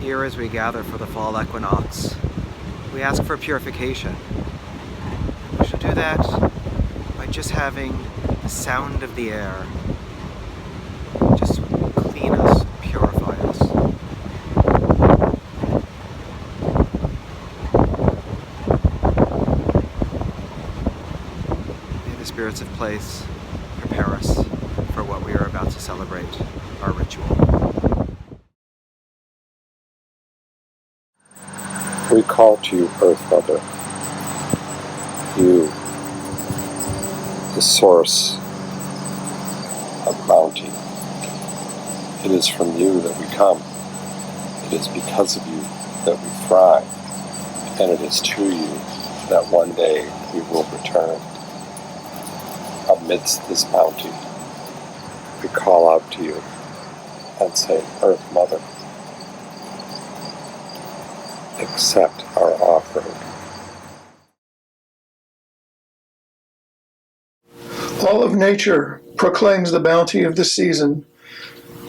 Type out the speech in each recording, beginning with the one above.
Here as we gather for the fall equinox, we ask for purification. We should do that by just having the sound of the air just clean us, purify us. May the spirits of place prepare us for what we are about to celebrate, our ritual. We call to you, Earth Mother, you, the source of bounty. It is from you that we come. It is because of you that we thrive. And it is to you that one day we will return. Amidst this bounty, we call out to you and say, Earth Mother, accept our offering. All of nature proclaims the bounty of the season.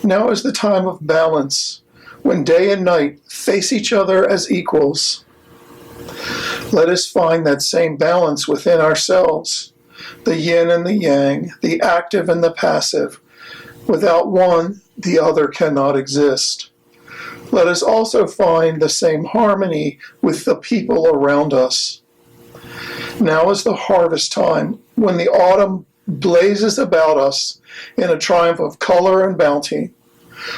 Now is the time of balance, when day and night face each other as equals. Let us find that same balance within ourselves, the yin and the yang, the active and the passive. Without one, the other cannot exist. Let us also find the same harmony with the people around us. Now is the harvest time, when the autumn blazes about us in a triumph of color and bounty.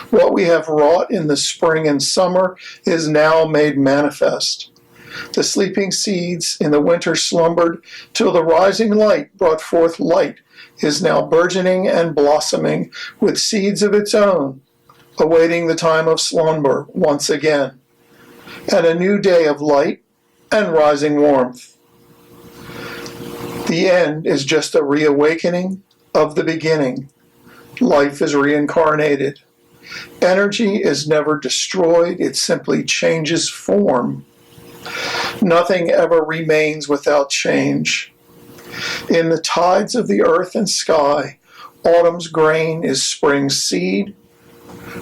What we have wrought in the spring and summer is now made manifest. The sleeping seeds in the winter slumbered till the rising light brought forth light is now burgeoning and blossoming with seeds of its own, awaiting the time of slumber once again, and a new day of light and rising warmth. The end is just a reawakening of the beginning. Life is reincarnated. Energy is never destroyed, it simply changes form. Nothing ever remains without change. In the tides of the earth and sky, autumn's grain is spring's seed.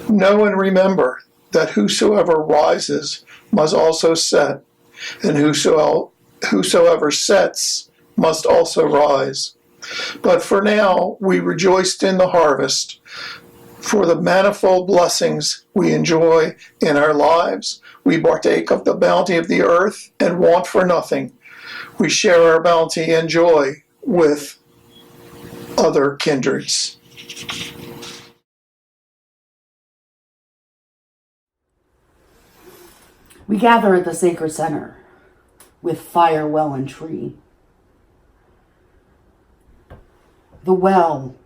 Know and remember that whosoever rises must also set, and whosoever sets must also rise. But for now, we rejoiced in the harvest, for the manifold blessings we enjoy in our lives. We partake of the bounty of the earth and want for nothing. We share our bounty and joy with other kindreds. We gather at the sacred center with fire, well, and tree. The well,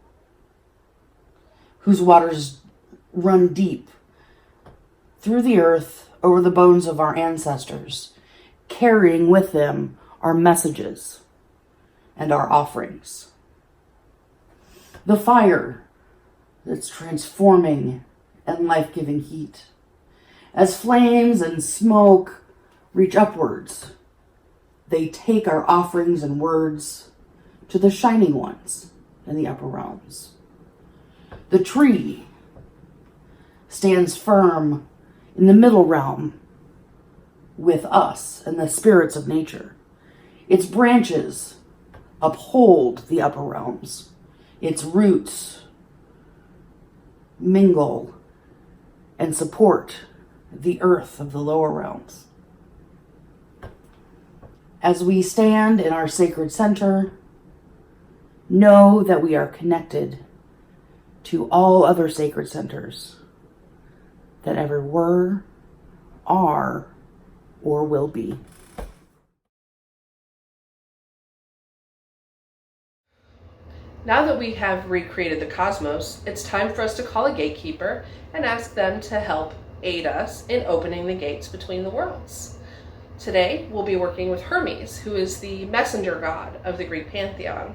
whose waters run deep through the earth over the bones of our ancestors, carrying with them our messages and our offerings. The fire that's transforming and life-giving heat. As flames and smoke reach upwards, they take our offerings and words to the shining ones in the upper realms. The tree stands firm in the middle realm with us and the spirits of nature. Its branches uphold the upper realms. Its roots mingle and support the earth of the lower realms. As we stand in our sacred center, know that we are connected to all other sacred centers that ever were, are, or will be. Now that we have recreated the cosmos, it's time for us to call a gatekeeper and ask them to help aid us in opening the gates between the worlds. Today, we'll be working with Hermes, who is the messenger god of the Greek pantheon.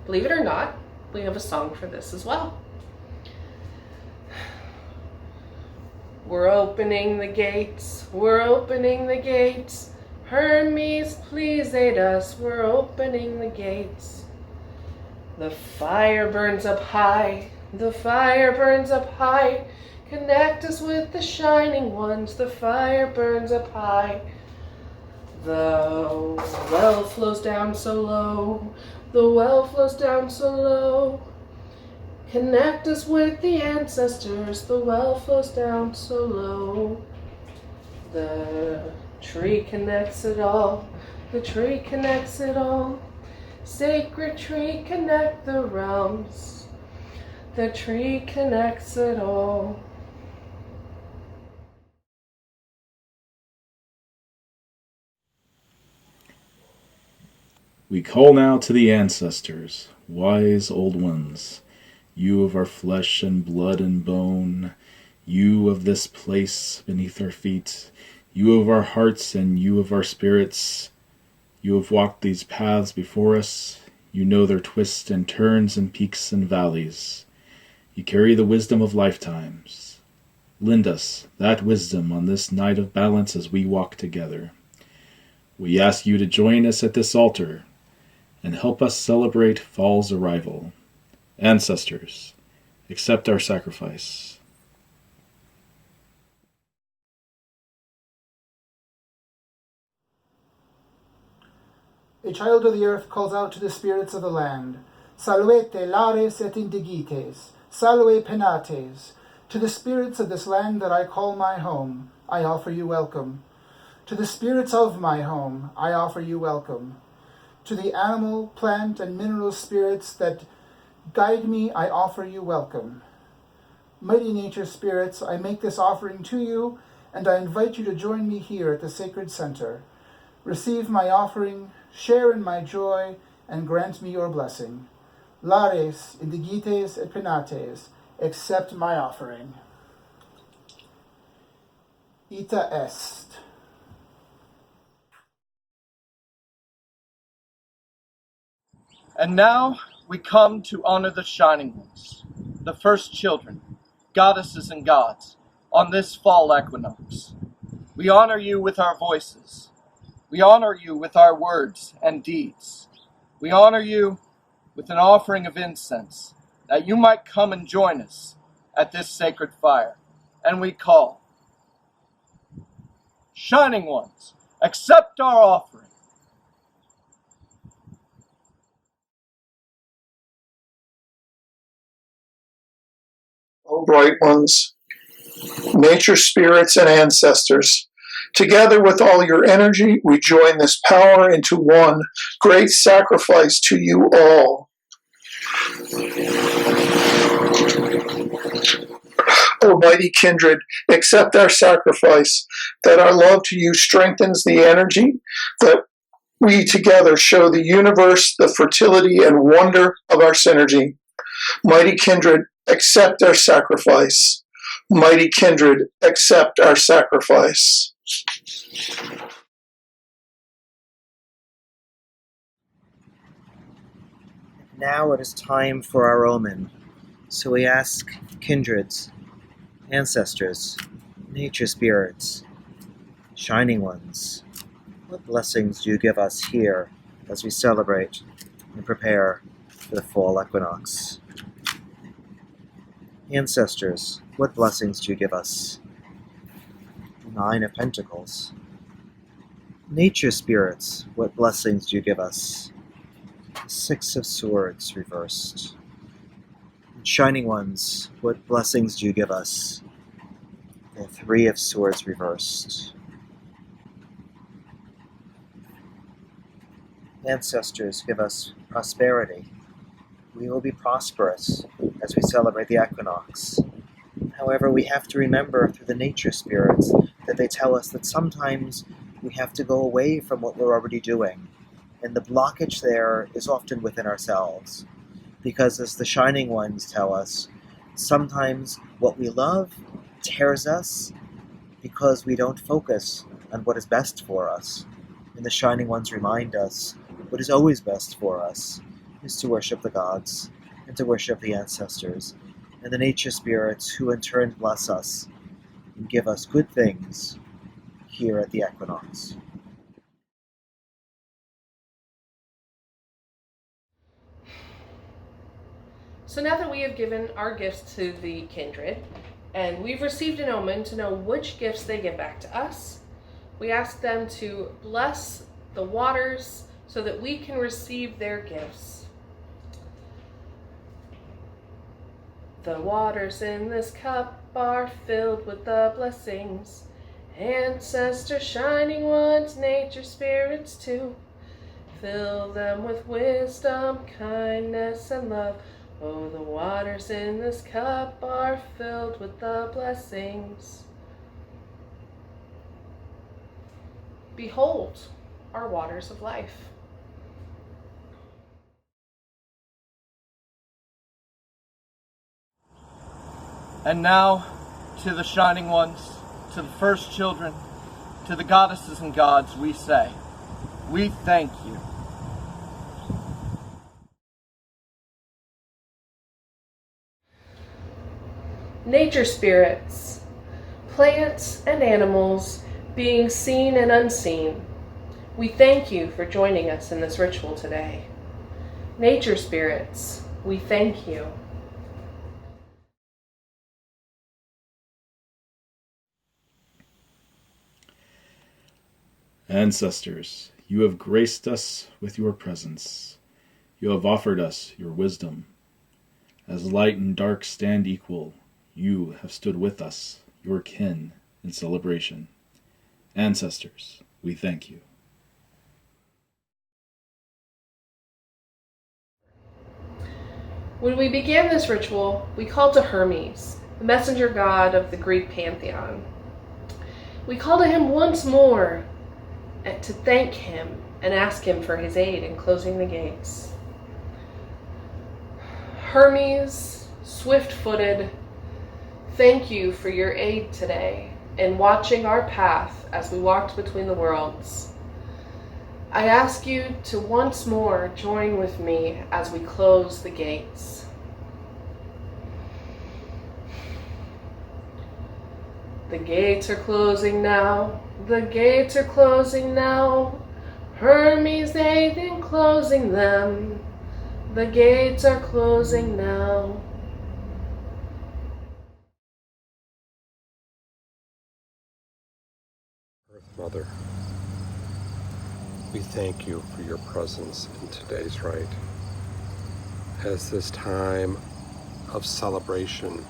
Believe it or not, we have a song for this as well. We're opening the gates, we're opening the gates. Hermes, please aid us, we're opening the gates. The fire burns up high, the fire burns up high, Connect us with the shining ones, the fire burns up high. The well flows down so low, the well flows down so low. Connect us with the ancestors, the well flows down so low. The tree connects it all, the tree connects it all. Sacred tree, connect the realms, the tree connects it all. We call now to the ancestors, wise old ones, you of our flesh and blood and bone, you of this place beneath our feet, you of our hearts and you of our spirits. You have walked these paths before us, you know their twists and turns and peaks and valleys. You carry the wisdom of lifetimes. Lend us that wisdom on this night of balance as we walk together. We ask you to join us at this altar and help us celebrate fall's arrival. Ancestors, accept our sacrifice. A child of the earth calls out to the spirits of the land. Salvete lares et indigites, salve penates. To the spirits of this land that I call my home, I offer you welcome. To the spirits of my home, I offer you welcome. To the animal, plant, and mineral spirits that guide me, I offer you welcome. Mighty nature spirits, I make this offering to you, and I invite you to join me here at the sacred center. Receive my offering, share in my joy, and grant me your blessing. Lares, indigites, et penates, accept my offering. Ita est. And now we come to honor the Shining Ones, the first children, goddesses and gods, on this fall equinox. We honor you with our voices. We honor you with our words and deeds. We honor you with an offering of incense, that you might come and join us at this sacred fire. And we call, Shining Ones, accept our offering. O bright ones, nature spirits and ancestors, together with all your energy, we join this power into one great sacrifice to you all. O mighty kindred, accept our sacrifice, that our love to you strengthens the energy, that we together show the universe the fertility and wonder of our synergy. Mighty kindred, accept our sacrifice. Mighty kindred, accept our sacrifice. Now it is time for our Omen. So we ask kindreds, ancestors, nature spirits, shining ones, what blessings do you give us here as we celebrate and prepare for the fall equinox? Ancestors, what blessings do you give us? Nine of Pentacles. Nature spirits, what blessings do you give us? Six of Swords reversed. Shining ones, what blessings do you give us? The Three of Swords reversed. Ancestors, give us prosperity. We will be prosperous as we celebrate the equinox. However, we have to remember through the nature spirits that they tell us that sometimes we have to go away from what we're already doing. And the blockage there is often within ourselves. Because as the Shining Ones tell us, sometimes what we love tears us because we don't focus on what is best for us. And the Shining Ones remind us what is always best for us is to worship the gods and to worship the ancestors and the nature spirits who in turn bless us and give us good things here at the equinox. So now that we have given our gifts to the kindred, And we've received an omen to know which gifts they give back to us. We ask them to bless the waters so that we can receive their gifts. The waters in this cup are filled with the blessings. Ancestor shining ones, nature spirits too. Fill them with wisdom, kindness, and love. Oh, the waters in this cup are filled with the blessings. Behold our waters of life. And now, to the shining ones, to the first children, to the goddesses and gods, we say, we thank you. Nature spirits, plants and animals, beings seen and unseen, we thank you for joining us in this ritual today. Nature spirits, we thank you. Ancestors, you have graced us with your presence. You have offered us your wisdom. As light and dark stand equal, you have stood with us, your kin, in celebration. Ancestors, we thank you. When we began this ritual, we called to Hermes, the messenger god of the Greek pantheon. We called to him once more to thank him and ask him for his aid in closing the gates. Hermes, swift-footed, thank you for your aid today in watching our path as we walked between the worlds. I ask you to once more join with me as we close the gates. The gates are closing now. The gates are closing now. Hermes aid in closing them. The gates are closing now. Earth Mother, we thank you for your presence in today's rite. As this time of celebration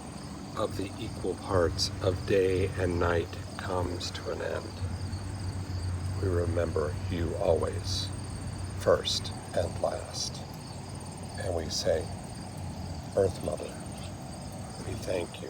of the equal parts of day and night comes to an end, we remember you always, first and last. And we say, Earth Mother, we thank you.